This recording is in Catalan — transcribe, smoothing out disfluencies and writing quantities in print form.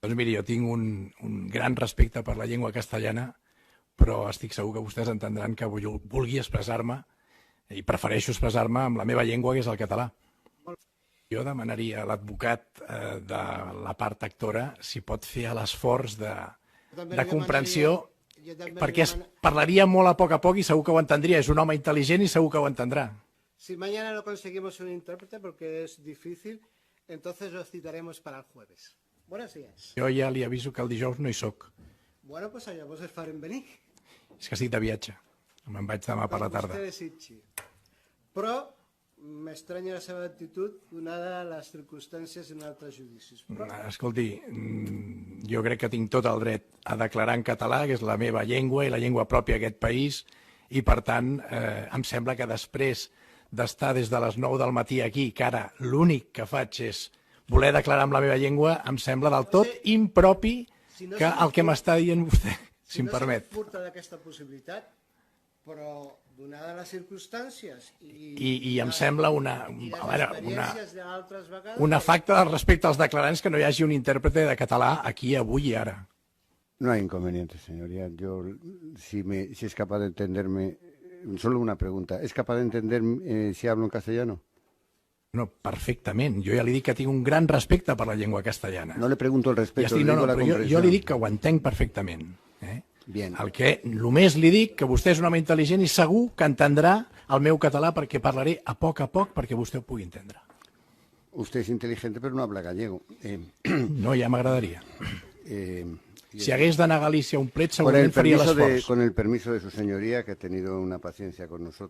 Doncs miri, jo tinc un gran respecte per la llengua castellana, però estic segur que vostès entendran que vulgui expressar-me i prefereixo expressar-me amb la meva llengua, que és el català. Jo demanaria a l'advocat de la part actora si pot fer l'esforç de comprensió, perquè parlaria molt a poc i segur que ho entendria. És un home intel·ligent i segur que ho entendrà. Si mañana no conseguimos un intérprete porque es difícil, entonces lo citaremos para el jueves. Buenos días. Jo ja li aviso que el dijous no hi soc. Bueno, pues allá vos es farem venir. És que estic de viatge. Me'n vaig demà per la tarda. Però m'estranya la seva actitud donada les circumstàncies en altres judicis. Escolti, jo crec que tinc tot el dret a declarar en català, que és la meva llengua i la llengua pròpia d'aquest país, i per tant em sembla que després d'estar des de les 9 del matí aquí, que ara l'únic que faig és voler declarar amb la meva llengua, em sembla del tot impropi que el que m'està dient vostè, si em permet. Si no se'ns furta d'aquesta possibilitat, però donada les circumstàncies i em sembla una falta de respecte als declarants que no hi hagi un intèrprete de català aquí, avui i ara. No hay inconveniente, señoría. Yo, si es capaz de entenderme, solo una pregunta. ¿Es capaz de entender si hablo en castellano? No, perfectament. Jo ja li dic que tinc un gran respecte per la llengua castellana. No le pregunto el respeto, le digo la comprensió. Jo li dic que ho entenc perfectament. Bien. Només li dic que vostè és un home intel·ligent i segur que entendrà el meu català perquè parlaré a poc perquè vostè ho pugui entendre. Usted es inteligente pero no habla gallego. No, ja m'agradaria. Si hagués d'anar a Galícia un plet, segurament faria l'esforç. Con el permiso de su señoría, que ha tenido una paciencia con nosotros.